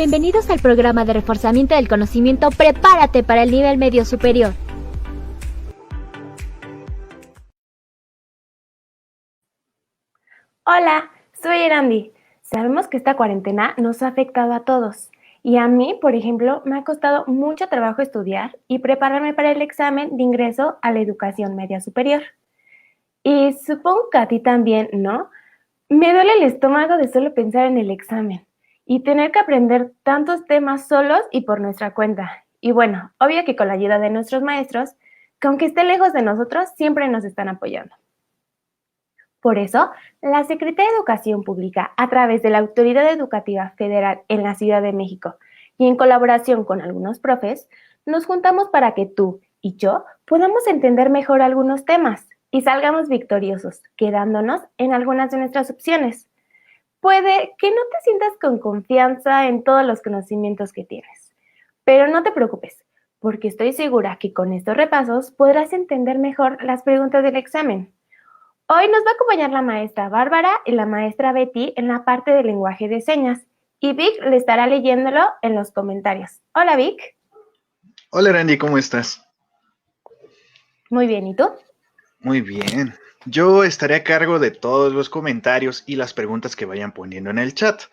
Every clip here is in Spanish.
Bienvenidos al programa de reforzamiento del conocimiento Prepárate para el nivel medio superior. Hola, soy Erandi. Sabemos que esta cuarentena nos ha afectado a todos. Y a mí, por ejemplo, me ha costado mucho trabajo estudiar y prepararme para el examen de ingreso a la educación media superior. Y supongo que a ti también, ¿no? Me duele el estómago de solo pensar en el examen y tener que aprender tantos temas solos y por nuestra cuenta. Y bueno, obvio que con la ayuda de nuestros maestros, que aunque esté lejos de nosotros, siempre nos están apoyando. Por eso, la Secretaría de Educación Pública, a través de la Autoridad Educativa Federal en la Ciudad de México y en colaboración con algunos profes, nos juntamos para que tú y yo podamos entender mejor algunos temas y salgamos victoriosos, quedándonos en algunas de nuestras opciones. Puede que no te sientas con confianza en todos los conocimientos que tienes, pero no te preocupes, porque estoy segura que con estos repasos podrás entender mejor las preguntas del examen. Hoy nos va a acompañar la maestra Bárbara y la maestra Betty en la parte de lenguaje de señas, y Vic le estará leyéndolo en los comentarios. Hola, Vic. Hola, Randy, ¿cómo estás? Muy bien, ¿y tú? Muy bien. Yo estaré a cargo de todos los comentarios y las preguntas que vayan poniendo en el chat.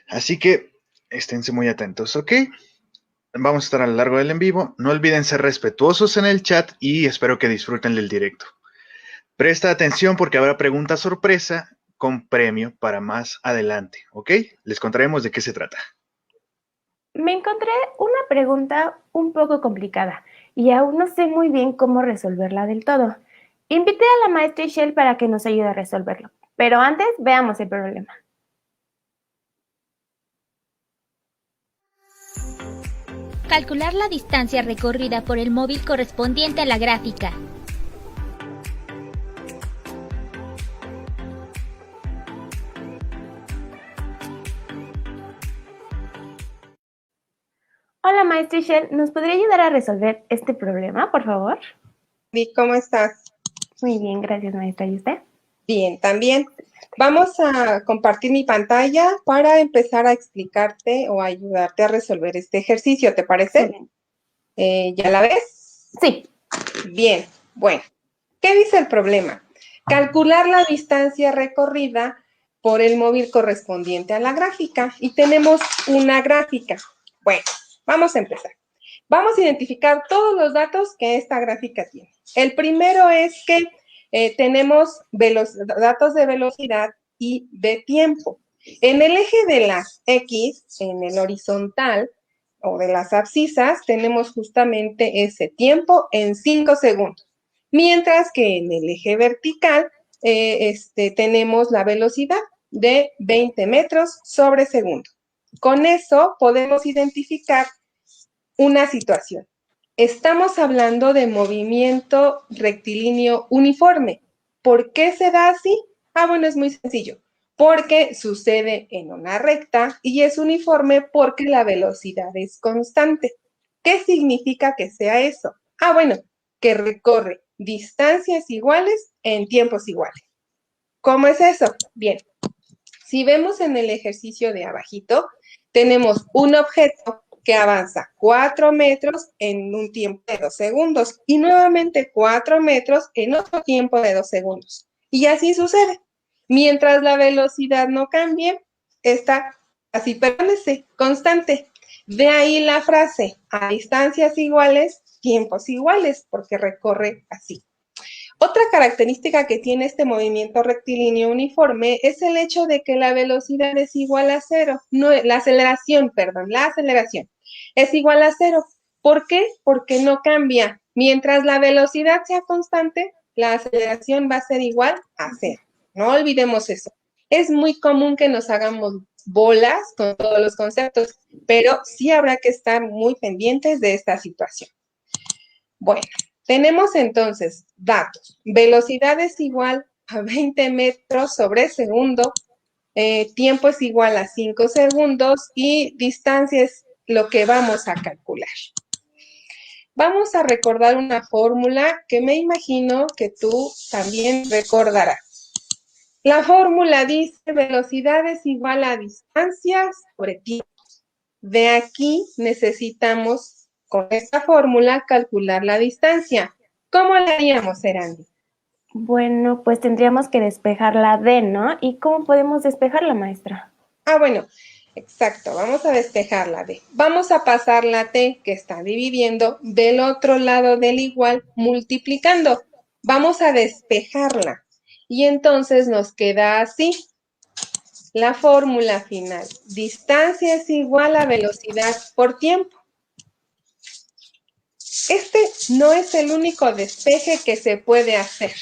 Así que esténse muy atentos, ¿ok? Vamos a estar a lo largo del en vivo. No olviden ser respetuosos en el chat y espero que disfruten del directo. Presta atención porque habrá preguntas sorpresa con premio para más adelante, ¿ok? Les contaremos de qué se trata. Me encontré una pregunta un poco complicada y aún no sé muy bien cómo resolverla del todo. Invité a la maestra Ishel para que nos ayude a resolverlo, pero antes veamos el problema. Calcular la distancia recorrida por el móvil correspondiente a la gráfica. Hola, maestra Ishel, ¿nos podría ayudar a resolver este problema, por favor? Vic, ¿cómo estás? Muy bien, gracias, maestra. ¿Y usted? Bien, también. Vamos a compartir mi pantalla para empezar a explicarte o ayudarte a resolver este ejercicio, ¿te parece? ¿Ya la ves? Sí. Bien, bueno. ¿Qué dice el problema? Calcular la distancia recorrida por el móvil correspondiente a la gráfica. Y tenemos una gráfica. Bueno, vamos a empezar. Vamos a identificar todos los datos que esta gráfica tiene. El primero es que tenemos datos de velocidad y de tiempo. En el eje de las X, en el horizontal o de las abscisas, tenemos justamente ese tiempo en 5 segundos. Mientras que en el eje vertical tenemos la velocidad de 20 metros sobre segundo. Con eso podemos identificar una situación. Estamos hablando de movimiento rectilíneo uniforme. ¿Por qué se da así? Bueno, es muy sencillo. Porque sucede en una recta y es uniforme porque la velocidad es constante. ¿Qué significa que sea eso? Bueno, que recorre distancias iguales en tiempos iguales. ¿Cómo es eso? Bien, si vemos en el ejercicio de abajito, tenemos un objeto que avanza 4 metros en un tiempo de 2 segundos y nuevamente 4 metros en otro tiempo de 2 segundos. Y así sucede. Mientras la velocidad no cambie, está así permanece constante. De ahí la frase, a distancias iguales, tiempos iguales, porque recorre así. Otra característica que tiene este movimiento rectilíneo uniforme es el hecho de que la velocidad es igual a cero. No, la aceleración es igual a cero. ¿Por qué? Porque no cambia. Mientras la velocidad sea constante, la aceleración va a ser igual a cero. No olvidemos eso. Es muy común que nos hagamos bolas con todos los conceptos, pero sí habrá que estar muy pendientes de esta situación. Bueno, tenemos entonces datos. Velocidad es igual a 20 metros sobre segundo, tiempo es igual a 5 segundos y distancia es lo que vamos a calcular. Vamos a recordar una fórmula que me imagino que tú también recordarás. La fórmula dice velocidad es igual a distancia sobre tiempo. De aquí necesitamos, con esta fórmula, calcular la distancia. ¿Cómo la haríamos, Erandi? Bueno, pues tendríamos que despejar la D, ¿no? ¿Y cómo podemos despejarla, maestra? Bueno, exacto, vamos a despejar la D. Vamos a pasar la T que está dividiendo del otro lado del igual multiplicando. Vamos a despejarla y entonces nos queda así. La fórmula final, distancia es igual a velocidad por tiempo. Este no es el único despeje que se puede hacer.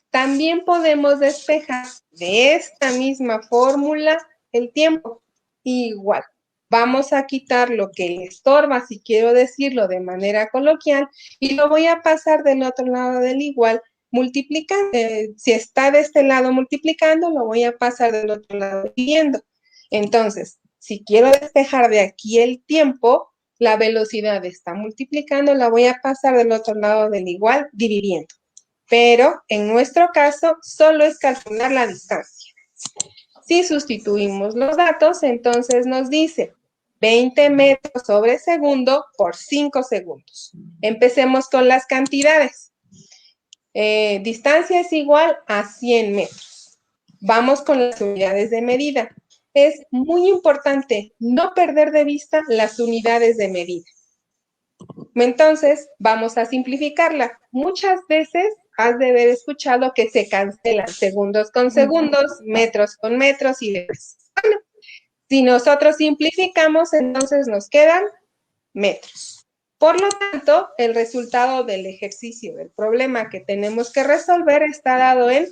También podemos despejar de esta misma fórmula el tiempo. Igual, vamos a quitar lo que le estorba, si quiero decirlo de manera coloquial, y lo voy a pasar del otro lado del igual multiplicando. Si está de este lado multiplicando, lo voy a pasar del otro lado dividiendo. Entonces, si quiero despejar de aquí el tiempo, la velocidad está multiplicando, la voy a pasar del otro lado del igual dividiendo. Pero en nuestro caso, solo es calcular la distancia. Si sustituimos los datos, entonces nos dice 20 metros sobre segundo por 5 segundos. Empecemos con las cantidades. Distancia es igual a 100 metros. Vamos con las unidades de medida. Es muy importante no perder de vista las unidades de medida. Entonces, vamos a simplificarla. Muchas veces has de haber escuchado que se cancelan segundos con segundos, metros con metros y demás. Bueno, si nosotros simplificamos, entonces nos quedan metros. Por lo tanto, el resultado del ejercicio, del problema que tenemos que resolver está dado en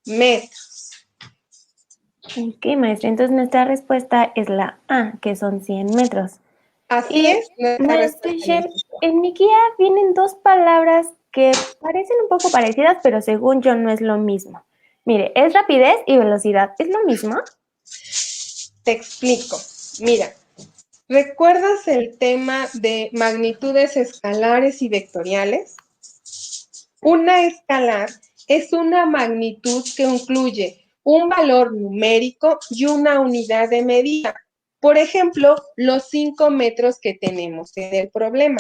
metros. Ok, maestra, entonces nuestra respuesta es la A, que son 100 metros. Así es. Maestra Shell, en mi guía vienen dos palabras que parecen un poco parecidas, pero según yo no es lo mismo. Mire, es rapidez y velocidad. ¿Es lo mismo? Te explico. Mira, ¿recuerdas el tema de magnitudes escalares y vectoriales? Una escalar es una magnitud que incluye un valor numérico y una unidad de medida. Por ejemplo, los 5 metros que tenemos en el problema.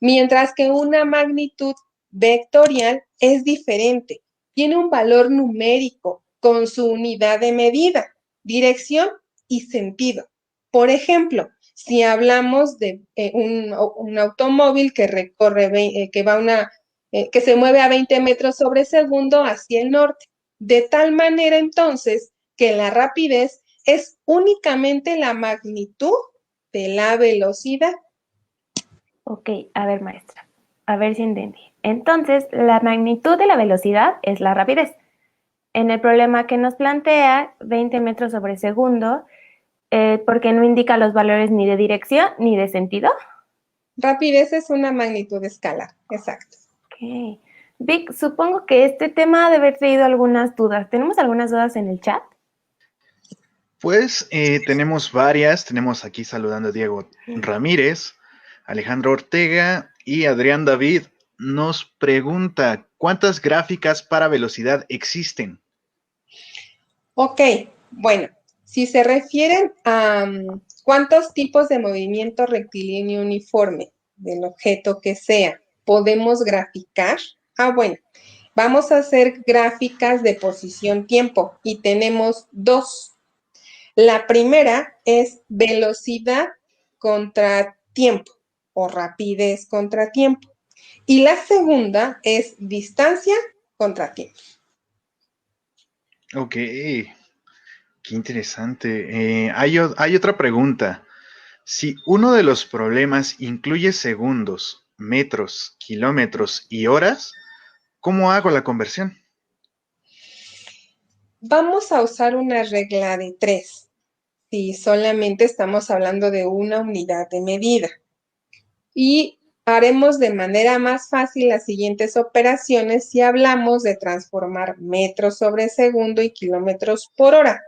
Mientras que una magnitud vectorial es diferente. Tiene un valor numérico con su unidad de medida, dirección y sentido. Por ejemplo, si hablamos de un automóvil que recorre, que se mueve a 20 metros sobre segundo hacia el norte, de tal manera entonces que la rapidez es únicamente la magnitud de la velocidad. Ok, a ver, maestra, a ver si entendí. Entonces, la magnitud de la velocidad es la rapidez. En el problema que nos plantea, 20 metros sobre segundo, porque no indica los valores ni de dirección ni de sentido. Rapidez es una magnitud escalar, exacto. Ok. Vic, supongo que este tema ha de haber traído algunas dudas. ¿Tenemos algunas dudas en el chat? Pues tenemos varias. Tenemos aquí saludando a Diego Ramírez, Alejandro Ortega y Adrián David. Nos pregunta, ¿cuántas gráficas para velocidad existen? Ok, bueno, si se refieren a cuántos tipos de movimiento rectilíneo uniforme del objeto que sea podemos graficar, bueno, vamos a hacer gráficas de posición-tiempo y tenemos dos. La primera es velocidad contra tiempo o rapidez contra tiempo. Y la segunda es distancia contra tiempo. Ok, qué interesante. Hay otra pregunta. Si uno de los problemas incluye segundos, metros, kilómetros y horas, ¿cómo hago la conversión? Vamos a usar una regla de 3, si solamente estamos hablando de una unidad de medida. Y haremos de manera más fácil las siguientes operaciones si hablamos de transformar metros sobre segundo y kilómetros por hora.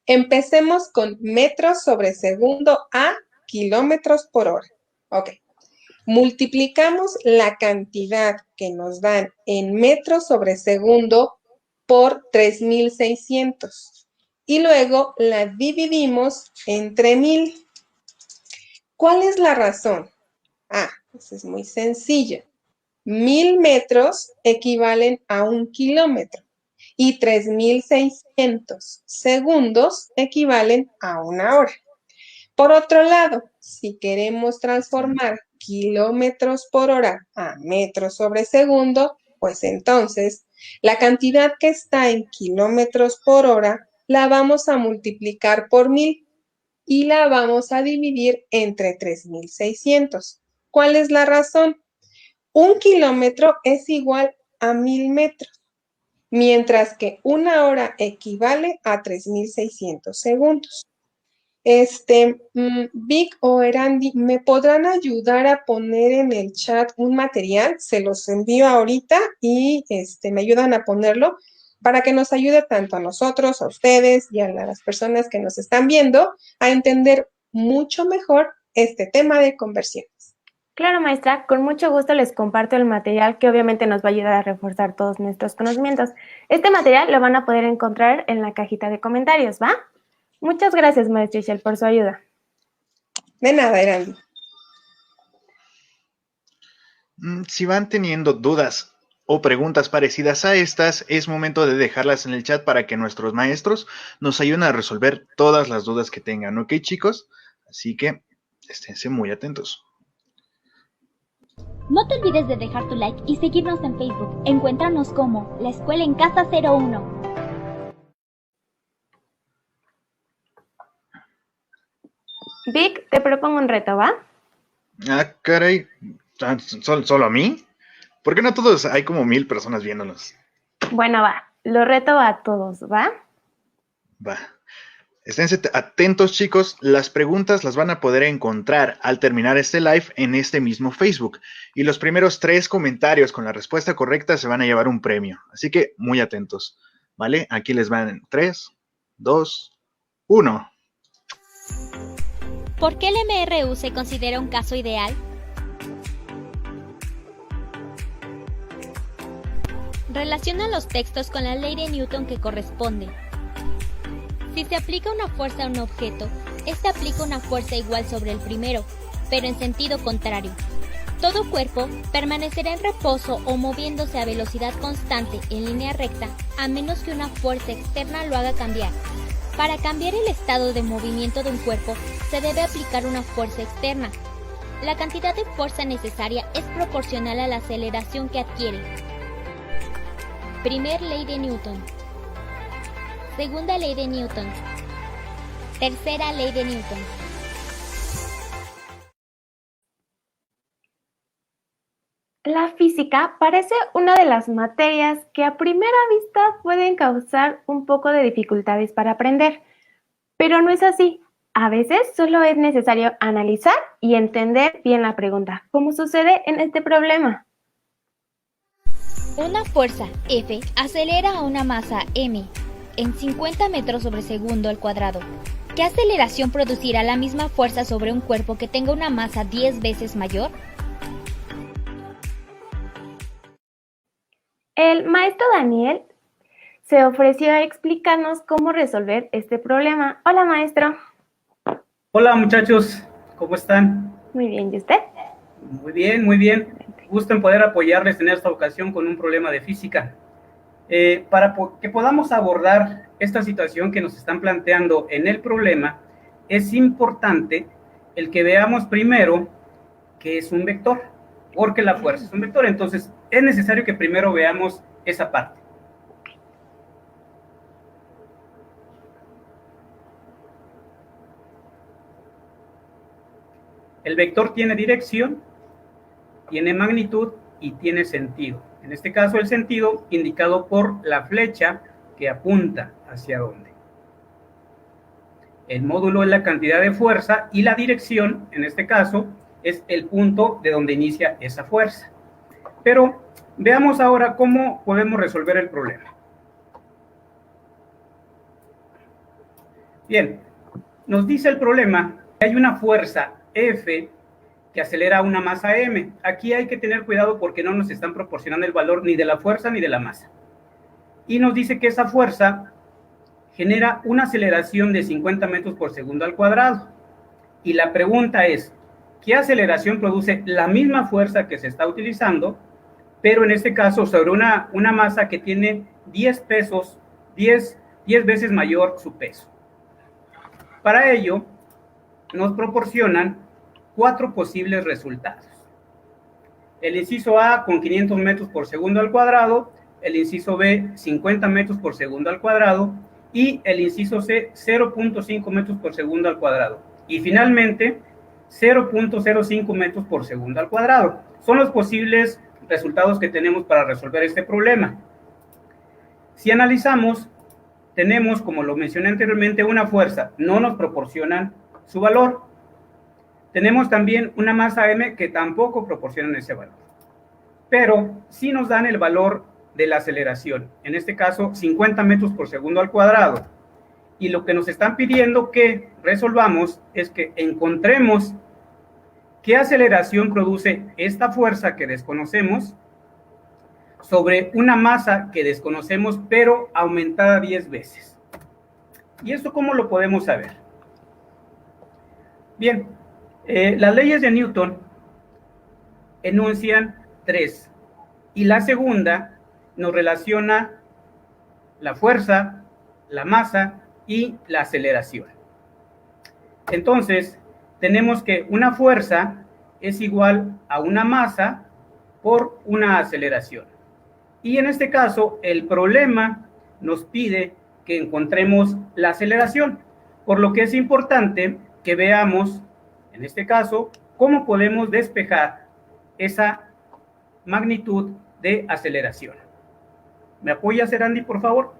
Empecemos con metros sobre segundo a kilómetros por hora. Ok. Multiplicamos la cantidad que nos dan en metros sobre segundo por 3,600 y luego la dividimos entre 1000. ¿Cuál es la razón? Pues es muy sencilla. 1000 metros equivalen a 1 kilómetro y 3600 segundos equivalen a 1 hora. Por otro lado, si queremos transformar kilómetros por hora a metros sobre segundo, pues entonces la cantidad que está en kilómetros por hora la vamos a multiplicar por 1000 y la vamos a dividir entre 3600. ¿Cuál es la razón? 1 kilómetro es igual a 1000 metros, mientras que 1 hora equivale a 3600 segundos. Vic o Erandi, ¿me podrán ayudar a poner en el chat un material? Se los envío ahorita y me ayudan a ponerlo para que nos ayude tanto a nosotros, a ustedes y a las personas que nos están viendo a entender mucho mejor este tema de conversión. Claro, maestra, con mucho gusto les comparto el material que obviamente nos va a ayudar a reforzar todos nuestros conocimientos. Este material lo van a poder encontrar en la cajita de comentarios, ¿va? Muchas gracias, maestra Ishel, por su ayuda. De nada, Erandi. Si van teniendo dudas o preguntas parecidas a estas, es momento de dejarlas en el chat para que nuestros maestros nos ayuden a resolver todas las dudas que tengan, ¿ok, chicos? Así que esténse muy atentos. No te olvides de dejar tu like y seguirnos en Facebook. Encuéntranos como La Escuela en Casa 01. Vic, te propongo un reto, ¿va? Caray, ¿solo a mí? ¿Por qué no a todos? Hay como 1000 personas viéndonos. Bueno, va. Lo reto a todos, ¿va? Va. Esténse atentos, chicos. Las preguntas las van a poder encontrar al terminar este live en este mismo Facebook. Y los primeros 3 comentarios con la respuesta correcta se van a llevar un premio. Así que muy atentos, ¿vale? Aquí les van 3, 2, 1. ¿Por qué el MRU se considera un caso ideal? Relaciona los textos con la ley de Newton que corresponde. Si se aplica una fuerza a un objeto, este aplica una fuerza igual sobre el primero, pero en sentido contrario. Todo cuerpo permanecerá en reposo o moviéndose a velocidad constante en línea recta, a menos que una fuerza externa lo haga cambiar. Para cambiar el estado de movimiento de un cuerpo, se debe aplicar una fuerza externa. La cantidad de fuerza necesaria es proporcional a la aceleración que adquiere. Primer ley de Newton. Segunda ley de Newton. Tercera ley de Newton. La física parece una de las materias que a primera vista pueden causar un poco de dificultades para aprender, pero no es así. A veces solo es necesario analizar y entender bien la pregunta, como sucede en este problema. Una fuerza F acelera a una masa m en 50 metros sobre segundo al cuadrado. ¿Qué aceleración producirá la misma fuerza sobre un cuerpo que tenga una masa 10 veces mayor? El maestro Daniel se ofreció a explicarnos cómo resolver este problema. Hola, maestro. Hola, muchachos, ¿cómo están? Muy bien, ¿y usted? Muy bien, muy bien. Gusto en poder apoyarles en esta ocasión con un problema de física. Para que podamos abordar esta situación que nos están planteando en el problema, es importante el que veamos primero qué es un vector, porque la fuerza es un vector. Entonces, es necesario que primero veamos esa parte. El vector tiene dirección, tiene magnitud y tiene sentido. En este caso, el sentido indicado por la flecha que apunta hacia dónde. El módulo es la cantidad de fuerza y la dirección, en este caso, es el punto de donde inicia esa fuerza. Pero veamos ahora cómo podemos resolver el problema. Bien, nos dice el problema que hay una fuerza F que acelera una masa m. Aquí hay que tener cuidado porque no nos están proporcionando el valor ni de la fuerza ni de la masa. Y nos dice que esa fuerza genera una aceleración de 50 metros por segundo al cuadrado. Y la pregunta es, ¿qué aceleración produce la misma fuerza que se está utilizando, pero en este caso sobre una masa que tiene 10 pesos, 10 veces mayor su peso? Para ello, nos proporcionan 4 posibles resultados. El inciso A con 500 metros por segundo al cuadrado, el inciso B 50 metros por segundo al cuadrado y el inciso C 0.5 metros por segundo al cuadrado. Y finalmente 0.05 metros por segundo al cuadrado. Son los posibles resultados que tenemos para resolver este problema. Si analizamos, tenemos, como lo mencioné anteriormente, una fuerza, no nos proporcionan su valor. Tenemos también una masa M que tampoco proporcionan ese valor, pero sí nos dan el valor de la aceleración, en este caso 50 metros por segundo al cuadrado. Y lo que nos están pidiendo que resolvamos es que encontremos qué aceleración produce esta fuerza que desconocemos sobre una masa que desconocemos, pero aumentada 10 veces. ¿Y esto cómo lo podemos saber? Bien, las leyes de Newton enuncian 3, y la segunda nos relaciona la fuerza, la masa y la aceleración. Entonces, tenemos que una fuerza es igual a una masa por una aceleración. Y en este caso, el problema nos pide que encontremos la aceleración, por lo que es importante que veamos, en este caso, cómo podemos despejar esa magnitud de aceleración. ¿Me apoyas, Erandi, por favor?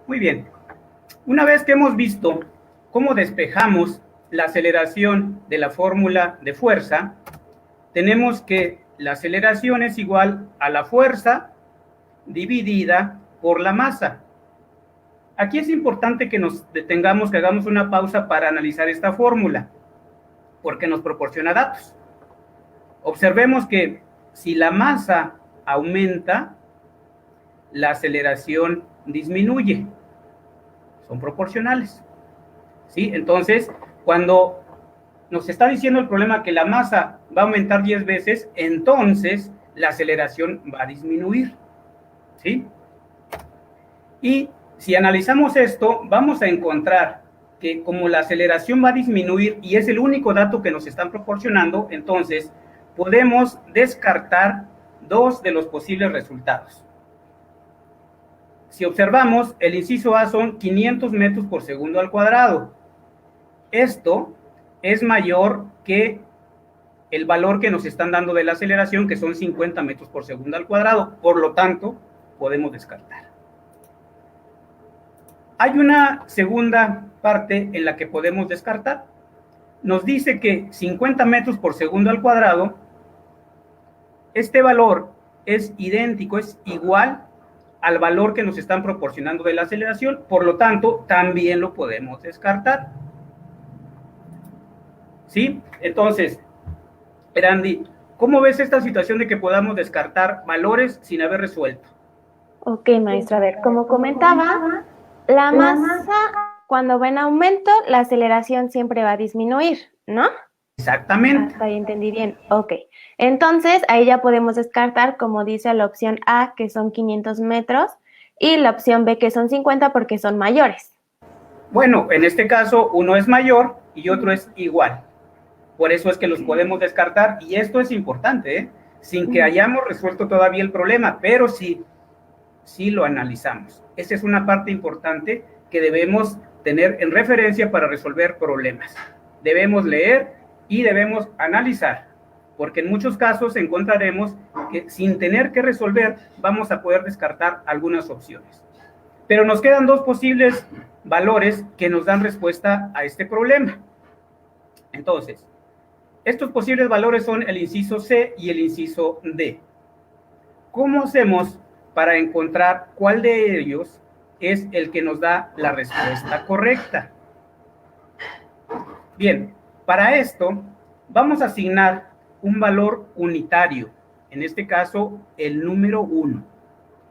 Muy bien. Una vez que hemos visto cómo despejamos la aceleración de la fórmula de fuerza, tenemos que la aceleración es igual a la fuerza dividida por la masa. Aquí es importante que nos detengamos, que hagamos una pausa para analizar esta fórmula, porque nos proporciona datos. Observemos que si la masa aumenta, la aceleración disminuye. Son proporcionales. ¿Sí? Entonces, cuando nos está diciendo el problema que la masa va a aumentar 10 veces, entonces la aceleración va a disminuir. ¿Sí? Y si analizamos esto, vamos a encontrar que como la aceleración va a disminuir y es el único dato que nos están proporcionando, entonces podemos descartar 2 de los posibles resultados. Si observamos, el inciso A son 500 metros por segundo al cuadrado. Esto es mayor que el valor que nos están dando de la aceleración, que son 50 metros por segundo al cuadrado. Por lo tanto, podemos descartar. Hay una segunda parte en la que podemos descartar. Nos dice que 50 metros por segundo al cuadrado, este valor es idéntico, es igual al valor que nos están proporcionando de la aceleración, por lo tanto, también lo podemos descartar. ¿Sí? Entonces, Erandi, ¿cómo ves esta situación de que podamos descartar valores sin haber resuelto? Ok, maestra, a ver, como comentaba, la masa, cuando va en aumento, la aceleración siempre va a disminuir, ¿no? Exactamente. Hasta ahí entendí bien. Ok. Entonces, ahí ya podemos descartar, como dice la opción A, que son 500 metros, y la opción B, que son 50, porque son mayores. Bueno, en este caso, uno es mayor y otro es igual. Por eso es que los podemos descartar, y esto es importante, ¿eh? Sin que hayamos resuelto todavía el problema, pero sí lo analizamos. Esa es una parte importante que debemos tener en referencia para resolver problemas. Debemos leer y debemos analizar, porque en muchos casos encontraremos que sin tener que resolver vamos a poder descartar algunas opciones. Pero nos quedan 2 posibles valores que nos dan respuesta a este problema. Entonces, estos posibles valores son el inciso C y el inciso D. ¿Cómo hacemos para encontrar cuál de ellos es el que nos da la respuesta correcta? Bien, para esto vamos a asignar un valor unitario, en este caso el número 1.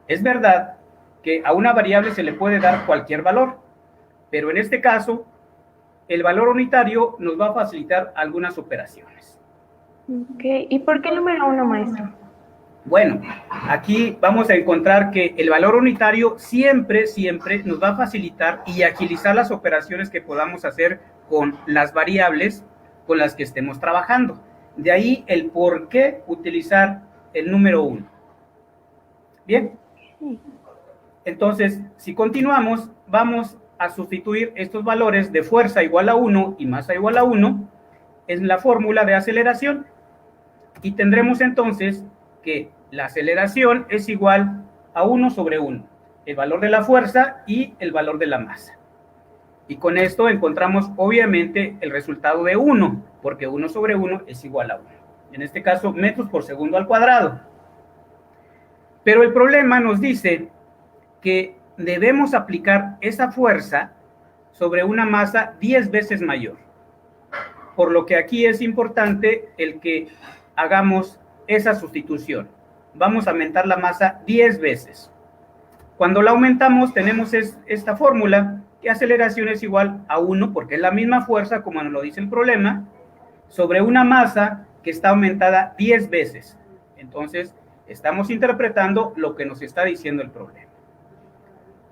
Es verdad que a una variable se le puede dar cualquier valor, pero en este caso el valor unitario nos va a facilitar algunas operaciones. Ok, ¿y por qué el número 1, maestro? Bueno, aquí vamos a encontrar que el valor unitario siempre nos va a facilitar y agilizar las operaciones que podamos hacer con las variables con las que estemos trabajando. De ahí el por qué utilizar el número 1. Bien. Entonces, si continuamos, vamos a sustituir estos valores de fuerza igual a 1 y masa igual a 1 en la fórmula de aceleración. Y tendremos entonces que la aceleración es igual a 1 sobre 1, el valor de la fuerza y el valor de la masa. Y con esto encontramos obviamente el resultado de 1, porque 1 sobre 1 es igual a 1. En este caso, metros por segundo al cuadrado. Pero el problema nos dice que debemos aplicar esa fuerza sobre una masa 10 veces mayor. Por lo que aquí es importante el que hagamos esa sustitución. Vamos a aumentar la masa 10 veces. Cuando la aumentamos, tenemos esta fórmula, que aceleración es igual a 1, porque es la misma fuerza, como nos lo dice el problema, sobre una masa que está aumentada 10 veces. Entonces, estamos interpretando lo que nos está diciendo el problema.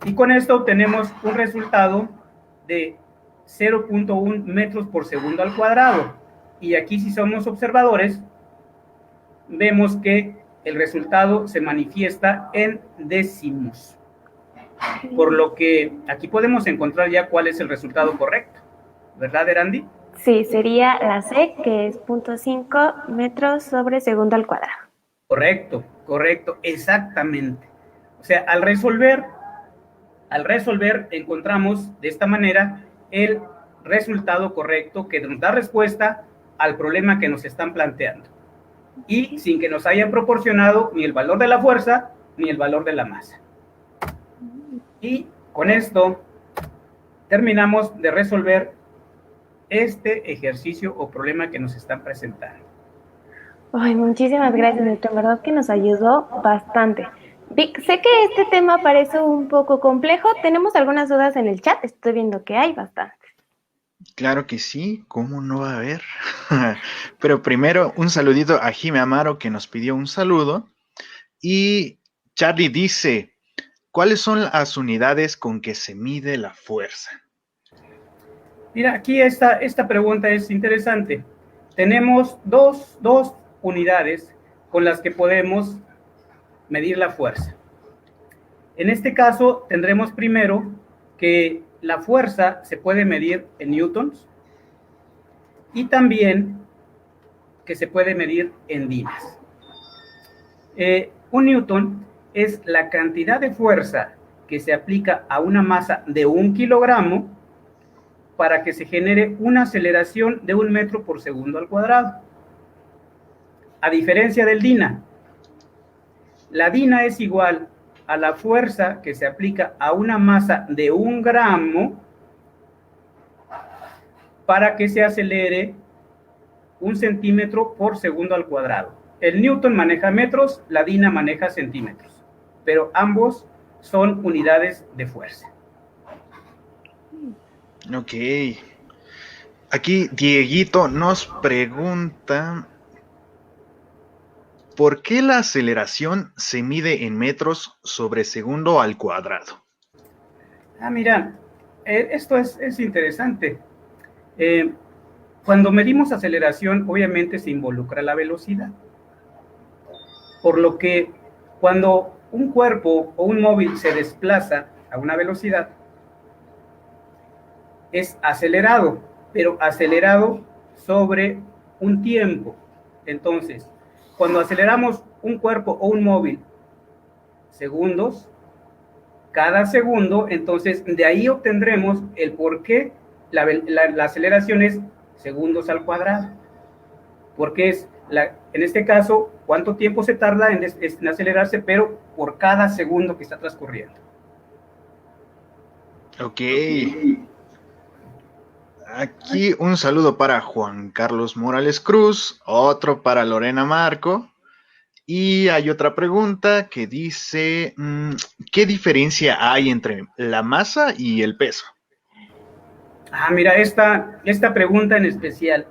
Y con esto obtenemos un resultado de 0.1 metros por segundo al cuadrado. Y aquí, si somos observadores, vemos que el resultado se manifiesta en décimos. Por lo que aquí podemos encontrar ya cuál es el resultado correcto. ¿Verdad, Erandi? Sí, sería la C, que es 0.5 metros sobre segundo al cuadrado. Correcto, correcto, exactamente. O sea, al resolver encontramos de esta manera el resultado correcto que nos da respuesta al problema que nos están planteando. Y sin que nos hayan proporcionado ni el valor de la fuerza ni el valor de la masa. Y con esto terminamos de resolver este ejercicio o problema que nos están presentando. Ay, muchísimas gracias, Neto. En verdad que nos ayudó bastante. Vic, sé que este tema parece un poco complejo. Tenemos algunas dudas en el chat. Estoy viendo que hay bastantes. Claro que sí, ¿cómo no va a haber? Pero primero, un saludito a Jime Amaro, que nos pidió un saludo. Y Charlie dice, ¿cuáles son las unidades con que se mide la fuerza? Mira, aquí esta pregunta es interesante. Tenemos dos unidades con las que podemos medir la fuerza. En este caso, tendremos primero que la fuerza se puede medir en newtons y también que se puede medir en dinas. Un newton es la cantidad de fuerza que se aplica a una masa de 1 kilogramo para que se genere una aceleración de 1 metro por segundo al cuadrado. A diferencia del dina, la dina es igual a la fuerza que se aplica a una masa de 1 gramo para que se acelere 1 centímetro por segundo al cuadrado. El newton maneja metros, la dina maneja centímetros, pero ambos son unidades de fuerza. Ok. Aquí Dieguito nos pregunta, ¿por qué la aceleración se mide en metros sobre segundo al cuadrado? Mira, esto es interesante. Cuando medimos aceleración, obviamente se involucra la velocidad. Por lo que cuando un cuerpo o un móvil se desplaza a una velocidad, es acelerado, pero acelerado sobre un tiempo. Entonces, cuando aceleramos un cuerpo o un móvil segundos, cada segundo, entonces de ahí obtendremos el por qué la aceleración es segundos al cuadrado. Porque es, en este caso, cuánto tiempo se tarda en acelerarse, pero por cada segundo que está transcurriendo. Ok. Aquí un saludo para Juan Carlos Morales Cruz, otro para Lorena Marco. Y hay otra pregunta que dice, ¿qué diferencia hay entre la masa y el peso? Mira, esta pregunta en especial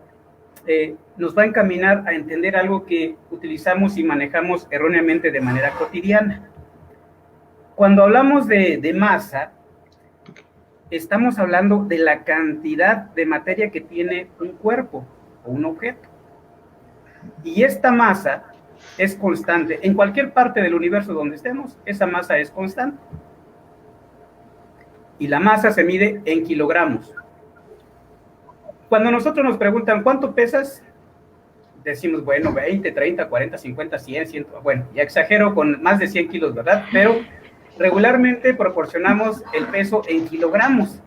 nos va a encaminar a entender algo que utilizamos y manejamos erróneamente de manera cotidiana. Cuando hablamos de masa, estamos hablando de la cantidad de materia que tiene un cuerpo o un objeto. Y esta masa es constante. En cualquier parte del universo donde estemos, esa masa es constante. Y la masa se mide en kilogramos. Cuando nosotros nos preguntan, ¿cuánto pesas? Decimos, bueno, 20, 30, 40, 50, 100, 100, bueno, ya exagero con más de 100 kilos, ¿verdad? Pero regularmente proporcionamos el peso en kilogramos.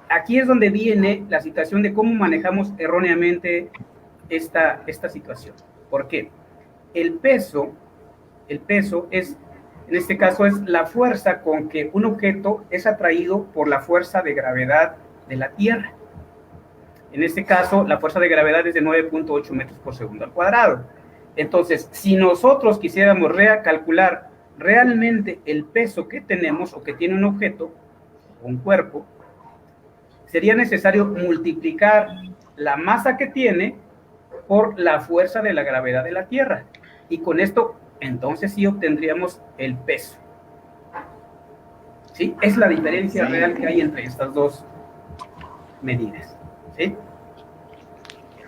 Aquí es donde viene la situación de cómo manejamos erróneamente esta situación. ¿Por qué? El peso es, en este caso, es la fuerza con que un objeto es atraído por la fuerza de gravedad de la Tierra. En este caso, la fuerza de gravedad es de 9.8 metros por segundo al cuadrado. Entonces, si nosotros quisiéramos calcular realmente el peso que tenemos o que tiene un objeto, un cuerpo, sería necesario multiplicar la masa que tiene por la fuerza de la gravedad de la Tierra. Y con esto, entonces sí obtendríamos el peso. ¿Sí? Es la diferencia real que hay entre estas dos medidas. ¿Sí?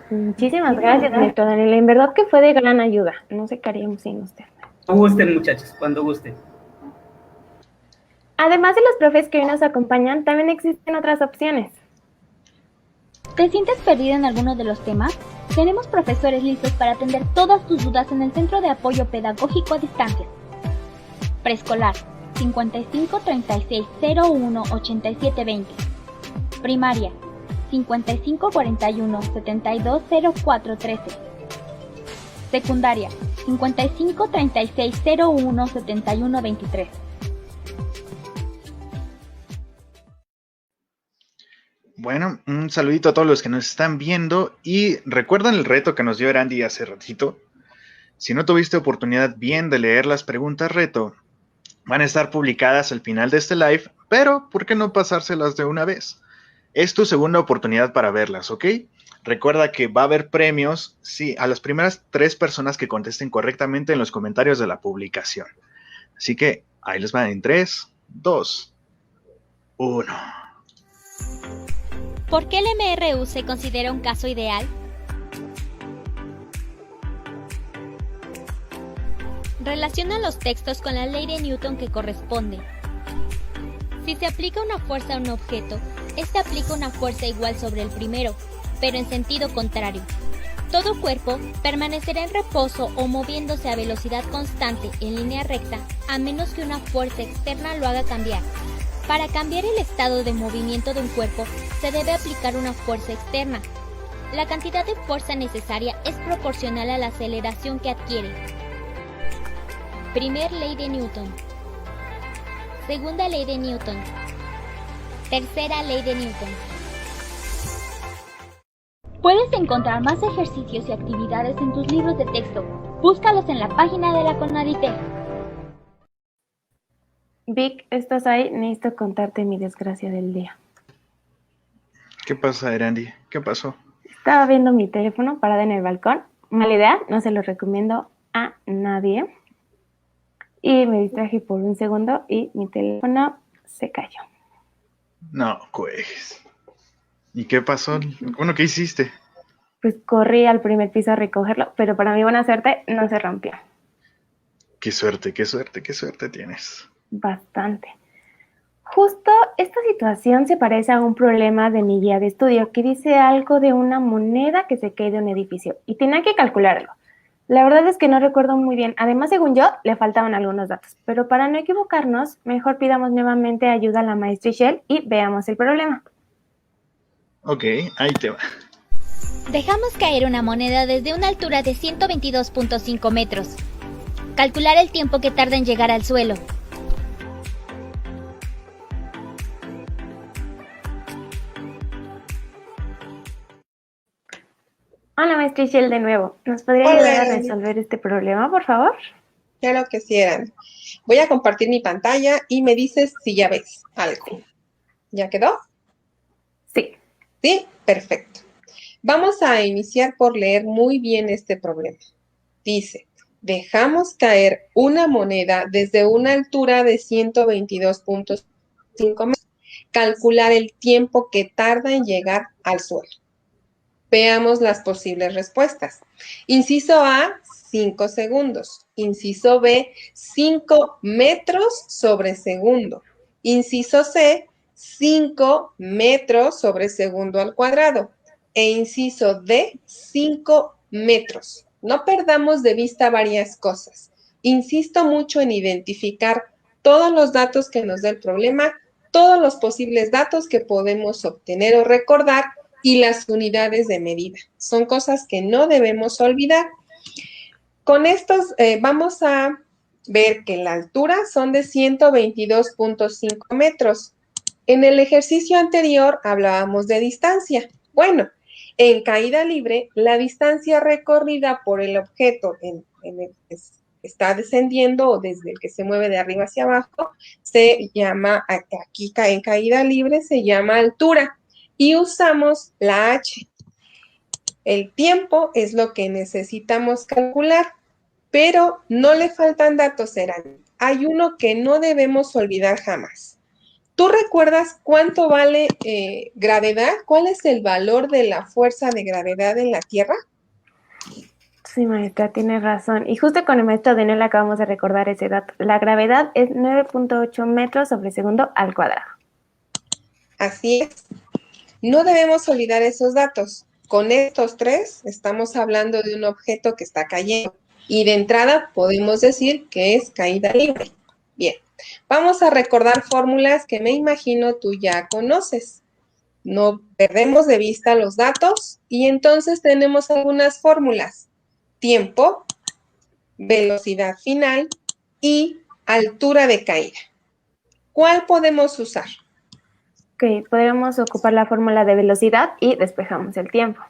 Muchísimas gracias, maestro Daniel. En verdad que fue de gran ayuda. No sé qué haríamos sin usted. Cuando gusten, muchachos, cuando gusten. Además de los profes que hoy nos acompañan, también existen otras opciones. ¿Te sientes perdido en alguno de los temas? Tenemos profesores listos para atender todas tus dudas en el Centro de Apoyo Pedagógico a Distancia. Preescolar, 55 36 01 87 20. Primaria, 55 41 72 04 13. Secundaria, 55 36 01 71 23. Bueno, un saludito a todos los que nos están viendo y recuerdan el reto que nos dio Erandi hace ratito. Si no tuviste oportunidad bien de leer las preguntas reto, van a estar publicadas al final de este live, pero ¿por qué no pasárselas de una vez? Es tu segunda oportunidad para verlas, ¿ok? Recuerda que va a haber premios, sí, a las primeras 3 personas que contesten correctamente en los comentarios de la publicación. Así que ahí les van en 3, 2, 1. ¿Por qué el MRU se considera un caso ideal? Relaciona los textos con la ley de Newton que corresponde. Si se aplica una fuerza a un objeto, este aplica una fuerza igual sobre el primero, pero en sentido contrario. Todo cuerpo permanecerá en reposo o moviéndose a velocidad constante en línea recta, a menos que una fuerza externa lo haga cambiar. Para cambiar el estado de movimiento de un cuerpo, se debe aplicar una fuerza externa. La cantidad de fuerza necesaria es proporcional a la aceleración que adquiere. Primer ley de Newton. Segunda ley de Newton. Tercera ley de Newton. Puedes encontrar más ejercicios y actividades en tus libros de texto. Búscalos en la página de la CONADITEC. Vic, ¿estás ahí? Necesito contarte mi desgracia del día. ¿Qué pasa, Erandi? ¿Qué pasó? Estaba viendo mi teléfono parada en el balcón. Mala idea, no se lo recomiendo a nadie. Y me distraje por un segundo y mi teléfono se cayó. No, pues. ¿Y qué pasó? Bueno, ¿qué hiciste? Pues corrí al primer piso a recogerlo, pero para mi buena suerte no se rompió. Qué suerte, qué suerte, qué suerte tienes. Bastante. Justo esta situación se parece a un problema de mi guía de estudio que dice algo de una moneda que se cae de un edificio y tenía que calcularlo. La verdad es que no recuerdo muy bien. Además, según yo, le faltaban algunos datos. Pero para no equivocarnos, mejor pidamos nuevamente ayuda a la maestra Ishel y veamos el problema. Ok, ahí te va. Dejamos caer una moneda desde una altura de 122.5 metros. Calcular el tiempo que tarda en llegar al suelo. maestra Ishel de nuevo. ¿Nos podría Hola, ayudar a Erandi. resolver este problema, por favor? Claro que sí, Erandi. Voy a compartir mi pantalla y me dices si ya ves algo. ¿Ya quedó? Sí. Sí, perfecto. Vamos a iniciar por leer muy bien este problema. Dice, dejamos caer una moneda desde una altura de 122.5 metros. Calcular el tiempo que tarda en llegar al suelo. Veamos las posibles respuestas. Inciso A, 5 segundos. Inciso B, 5 metros sobre segundo. Inciso C, 5 metros sobre segundo al cuadrado. E inciso D, 5 metros. No perdamos de vista varias cosas. Insisto mucho en identificar todos los datos que nos da el problema, todos los posibles datos que podemos obtener o recordar y las unidades de medida. Son cosas que no debemos olvidar. Con estos vamos a ver que la altura son de 122.5 metros. En el ejercicio anterior hablábamos de distancia. Bueno, en caída libre, la distancia recorrida por el objeto en el que está descendiendo o desde el que se mueve de arriba hacia abajo, se llama, aquí en caída libre, se llama altura. Y usamos la H. El tiempo es lo que necesitamos calcular, pero no le faltan datos, Erandi. Hay uno que no debemos olvidar jamás. ¿Tú recuerdas cuánto vale gravedad? ¿Cuál es el valor de la fuerza de gravedad en la Tierra? Sí, maestra, tiene razón. Y justo con el maestro Daniel acabamos de recordar ese dato. La gravedad es 9.8 metros sobre segundo al cuadrado. Así es. No debemos olvidar esos datos. Con estos tres estamos hablando de un objeto que está cayendo. Y de entrada podemos decir que es caída libre. Bien, vamos a recordar fórmulas que me imagino tú ya conoces. No perdemos de vista los datos y entonces tenemos algunas fórmulas. Tiempo, velocidad final y altura de caída. ¿Cuál podemos usar? Ok, podríamos ocupar la fórmula de velocidad y despejamos el tiempo.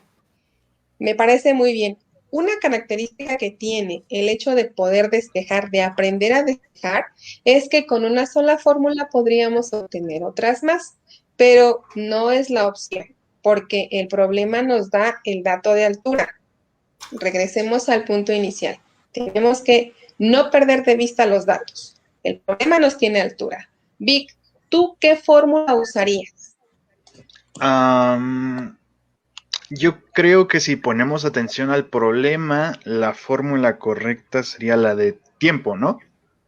Me parece muy bien. Una característica que tiene el hecho de poder despejar, de aprender a despejar, es que con una sola fórmula podríamos obtener otras más, pero no es la opción, porque el problema nos da el dato de altura. Regresemos al punto inicial. Tenemos que no perder de vista los datos. El problema nos tiene altura. Vic, ¿tú qué fórmula usarías? Yo creo que si ponemos atención al problema, la fórmula correcta sería la de tiempo, ¿no?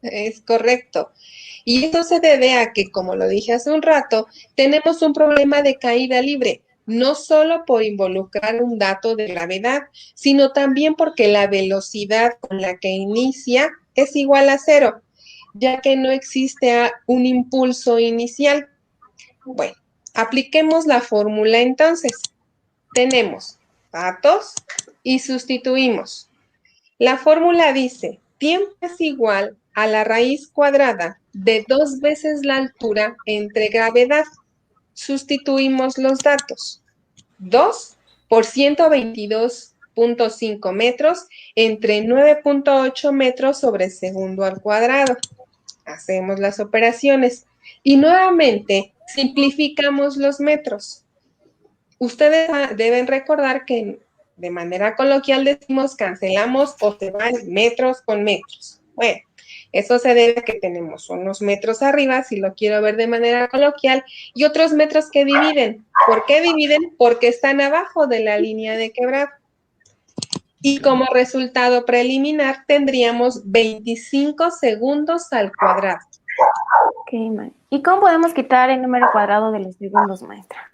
Es correcto. Y esto se debe a que, como lo dije hace un rato, tenemos un problema de caída libre, no solo por involucrar un dato de gravedad, sino también porque la velocidad con la que inicia es igual a 0, ya que no existe un impulso inicial. Bueno, apliquemos la fórmula entonces. Tenemos datos y sustituimos. La fórmula dice, tiempo es igual a la raíz cuadrada de 2 veces la altura entre gravedad. Sustituimos los datos. 2 por 122.5 metros entre 9.8 metros sobre segundo al cuadrado. Hacemos las operaciones y nuevamente simplificamos los metros. Ustedes deben recordar que de manera coloquial decimos cancelamos o se van metros con metros. Bueno, eso se debe a que tenemos unos metros arriba, si lo quiero ver de manera coloquial, y otros metros que dividen. ¿Por qué dividen? Porque están abajo de la línea de quebrado. Y como resultado preliminar tendríamos 25 segundos al cuadrado. Ok, ¿y cómo podemos quitar el número cuadrado de los segundos, maestra?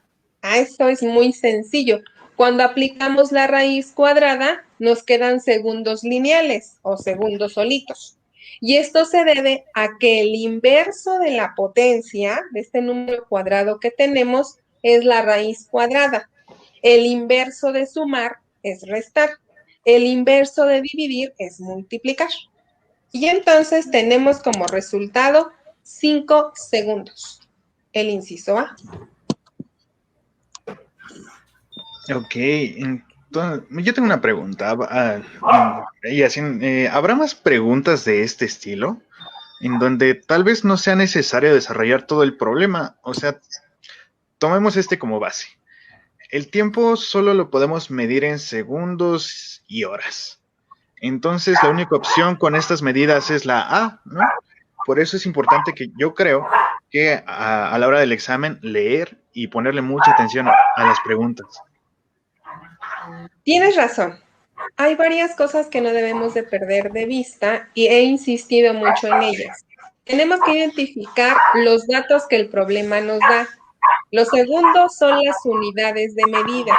Eso es muy sencillo. Cuando aplicamos la raíz cuadrada, nos quedan segundos lineales o segundos solitos. Y esto se debe a que el inverso de la potencia de este número cuadrado que tenemos es la raíz cuadrada. El inverso de sumar es restar. El inverso de dividir es multiplicar. Y entonces tenemos como resultado 5 segundos. El inciso A. Ok, Yo tengo una pregunta. Y así, ¿habrá más preguntas de este estilo? En donde tal vez no sea necesario desarrollar todo el problema. O sea, tomemos este como base. El tiempo solo lo podemos medir en segundos y horas. Entonces, la única opción con estas medidas es la A, ¿no? Por eso es importante que yo creo que a la hora del examen leer y ponerle mucha atención a las preguntas. Tienes razón. Hay varias cosas que no debemos de perder de vista y he insistido mucho en ellas. Tenemos que identificar los datos que el problema nos da. Los segundos son las unidades de medida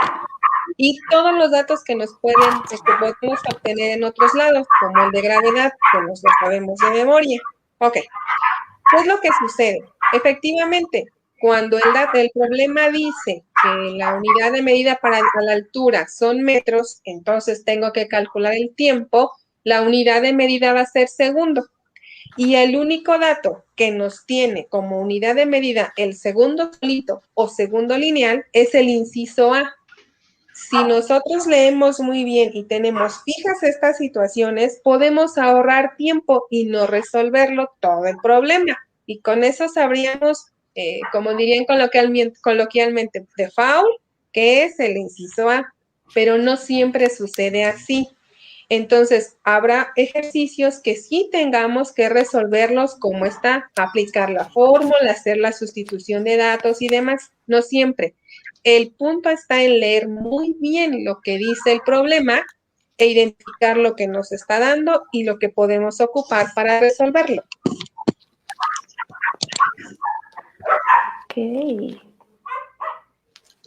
y todos los datos que podemos obtener en otros lados, como el de gravedad, que nos lo sabemos de memoria. Ok, ¿qué es lo que sucede? Efectivamente, cuando el problema dice que la unidad de medida para la altura son metros, entonces tengo que calcular el tiempo, la unidad de medida va a ser segundo. Y el único dato que nos tiene como unidad de medida el segundo solito o segundo lineal es el inciso A. Si nosotros leemos muy bien y tenemos fijas estas situaciones, podemos ahorrar tiempo y no resolverlo todo el problema. Y con eso sabríamos, como dirían coloquialmente, de foul, que es el inciso A. Pero no siempre sucede así. Entonces, habrá ejercicios que sí tengamos que resolverlos como está, aplicar la fórmula, hacer la sustitución de datos y demás. No siempre. El punto está en leer muy bien lo que dice el problema e identificar lo que nos está dando y lo que podemos ocupar para resolverlo. Ok.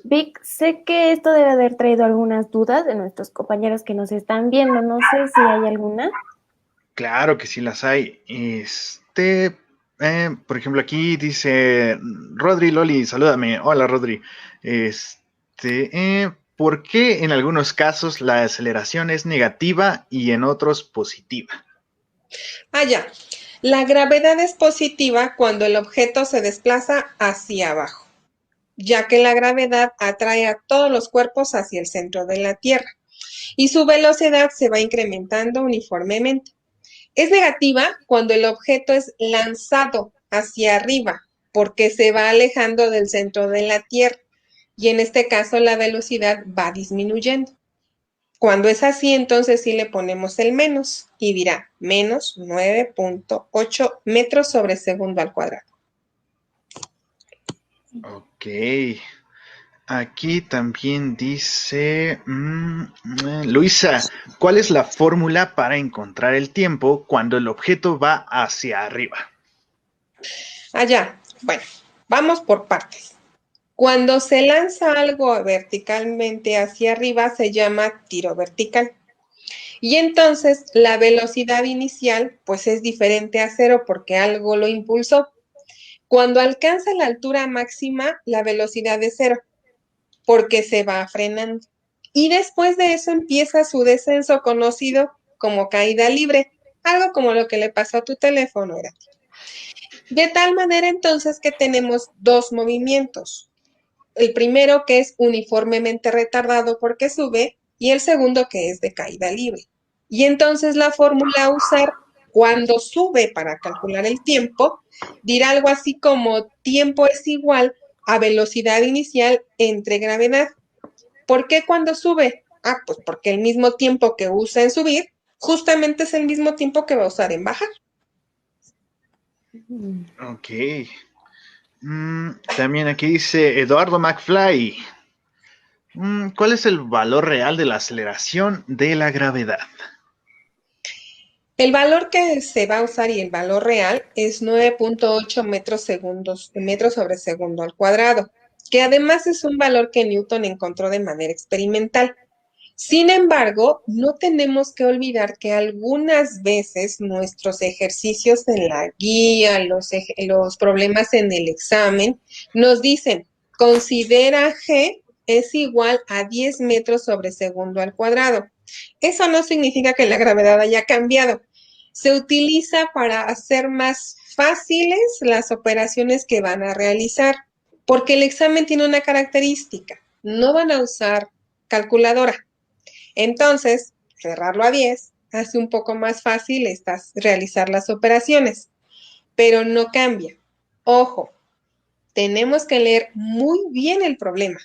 Vic, sé que esto debe haber traído algunas dudas de nuestros compañeros que nos están viendo. No sé si hay alguna. Claro que sí las hay. Por ejemplo, aquí dice Rodri Loli, salúdame. Hola, Rodri. ¿Por qué en algunos casos la aceleración es negativa y en otros positiva? Ya. La gravedad es positiva cuando el objeto se desplaza hacia abajo, ya que la gravedad atrae a todos los cuerpos hacia el centro de la Tierra y su velocidad se va incrementando uniformemente. Es negativa cuando el objeto es lanzado hacia arriba porque se va alejando del centro de la Tierra y en este caso la velocidad va disminuyendo. Cuando es así, entonces sí le ponemos el menos y dirá menos 9.8 metros sobre segundo al cuadrado. Ok. Aquí también dice Luisa, ¿cuál es la fórmula para encontrar el tiempo cuando el objeto va hacia arriba? Bueno, vamos por partes. Cuando se lanza algo verticalmente hacia arriba se llama tiro vertical. Y entonces la velocidad inicial pues es diferente a cero porque algo lo impulsó. Cuando alcanza la altura máxima, la velocidad es cero porque se va frenando. Y después de eso empieza su descenso conocido como caída libre, algo como lo que le pasó a tu teléfono, era. De tal manera entonces que tenemos dos movimientos. El primero que es uniformemente retardado porque sube y el segundo que es de caída libre. Y entonces la fórmula a usar cuando sube para calcular el tiempo dirá algo así como tiempo es igual a velocidad inicial entre gravedad. ¿Por qué cuando sube? Pues porque el mismo tiempo que usa en subir justamente es el mismo tiempo que va a usar en bajar. Ok. También aquí dice Eduardo McFly. ¿Cuál es el valor real de la aceleración de la gravedad? El valor que se va a usar y el valor real es 9.8 metros sobre segundo al cuadrado, que además es un valor que Newton encontró de manera experimental. Sin embargo, no tenemos que olvidar que algunas veces nuestros ejercicios en la guía, los problemas en el examen, nos dicen, considera G es igual a 10 metros sobre segundo al cuadrado. Eso no significa que la gravedad haya cambiado. Se utiliza para hacer más fáciles las operaciones que van a realizar, porque el examen tiene una característica. No van a usar calculadora. Entonces, cerrarlo a 10 hace un poco más fácil realizar las operaciones, pero no cambia. Ojo, tenemos que leer muy bien el problema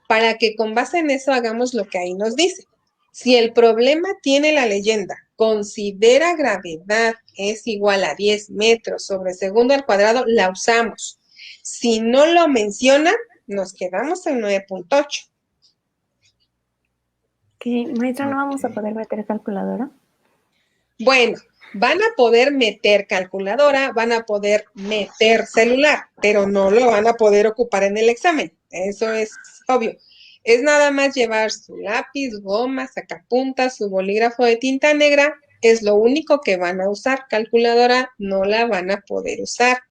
para que con base en eso hagamos lo que ahí nos dice. Si el problema tiene la leyenda, considera gravedad es igual a 10 metros sobre segundo al cuadrado, la usamos. Si no lo menciona, nos quedamos en 9.8. ¿Qué, maestra, no vamos a poder meter calculadora? Bueno, van a poder meter calculadora, van a poder meter celular, pero no lo van a poder ocupar en el examen. Eso es obvio. Es nada más llevar su lápiz, goma, sacapuntas, su bolígrafo de tinta negra. Es lo único que van a usar. Calculadora no la van a poder usar.